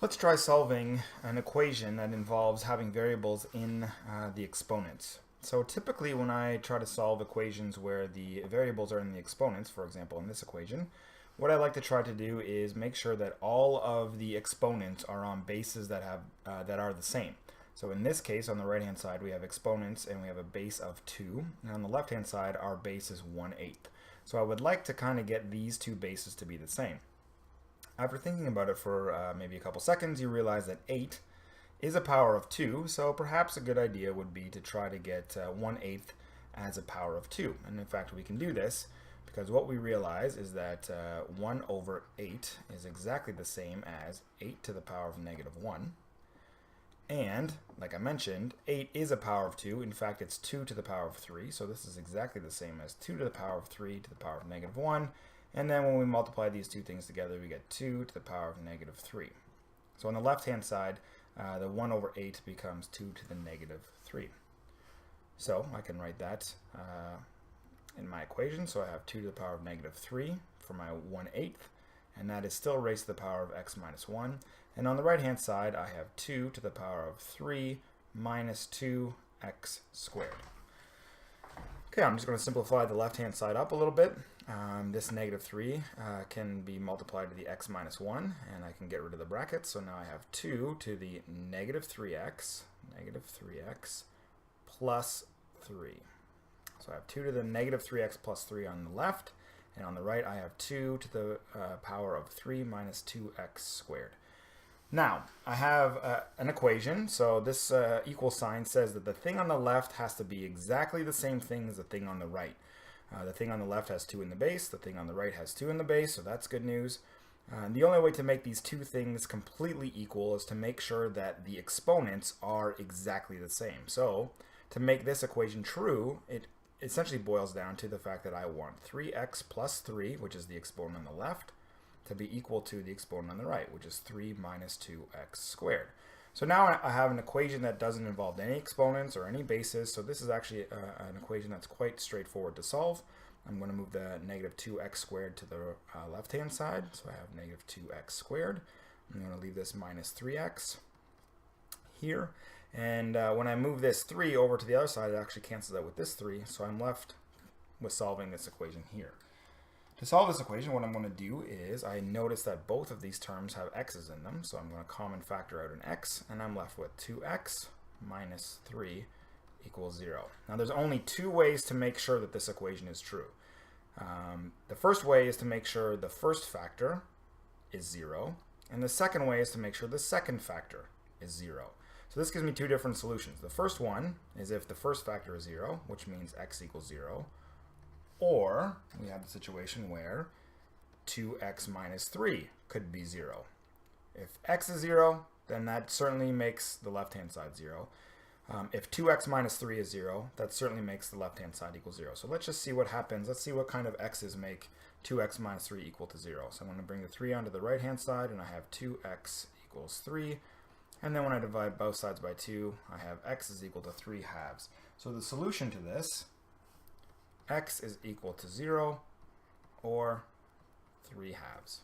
Let's try solving an equation that involves having variables in the exponents. So typically when I try to solve equations where the variables are in the exponents, for example in this equation, what I like to try to do is make sure that all of the exponents are on bases that are the same. So in this case, on the right hand side we have exponents and we have a base of 2, and on the left hand side our base is 1/8. So I would like to kind of get these two bases to be the same. After thinking about it for maybe a couple seconds, you realize that 8 is a power of 2, so perhaps a good idea would be to try to get 1/8 as a power of 2. And in fact, we can do this because what we realize is that 1/8 is exactly the same as 8 to the power of -1. And, like I mentioned, 8 is a power of 2. In fact, it's 2 to the power of 3, so this is exactly the same as 2 to the power of 3 to the power of -1. And then when we multiply these two things together, we get 2 to the power of -3. So on the left-hand side, the 1/8 becomes 2 to the -3. So I can write that in my equation. So I have 2 to the power of -3 for my 1/8, and that is still raised to the power of x minus 1. And on the right-hand side, I have 2 to the power of 3 minus 2x squared. Okay, I'm just going to simplify the left-hand side up a little bit. This -3 can be multiplied to the x minus 1, and I can get rid of the brackets. So now I have 2 to the -3x plus 3. So I have 2 to the -3x plus 3 on the left, and on the right I have 2 to the power of 3 minus 2x squared. Now, I have an equation, so this equal sign says that the thing on the left has to be exactly the same thing as the thing on the right. The thing on the left has 2 in the base, the thing on the right has 2 in the base, so that's good news. The only way to make these two things completely equal is to make sure that the exponents are exactly the same. So, to make this equation true, it essentially boils down to the fact that I want 3x plus 3, which is the exponent on the left, to be equal to the exponent on the right, which is 3 minus 2x squared. So now I have an equation that doesn't involve any exponents or any bases, so this is actually an equation that's quite straightforward to solve. I'm going to move the -2x squared to the left-hand side, so I have -2x squared. I'm going to leave this minus 3x here, and when I move this 3 over to the other side, it actually cancels out with this 3, so I'm left with solving this equation here. To solve this equation, what I'm going to do is I notice that both of these terms have x's in them, so I'm going to common factor out an x, and I'm left with 2x minus 3 equals 0. Now there's only two ways to make sure that this equation is true. The first way is to make sure the first factor is 0, and the second way is to make sure the second factor is 0. So this gives me two different solutions. The first one is if the first factor is 0, which means x equals 0, or we have the situation where 2x minus 3 could be 0. If x is 0, then that certainly makes the left-hand side 0. If 2x minus 3 is 0, that certainly makes the left-hand side equal 0. So let's just see what happens. Let's see what kind of x's make 2x minus 3 equal to 0. So I'm going to bring the 3 onto the right-hand side, and I have 2x equals 3. And then when I divide both sides by 2, I have x is equal to 3 halves. So the solution to this, x is equal to 0 or 3 halves.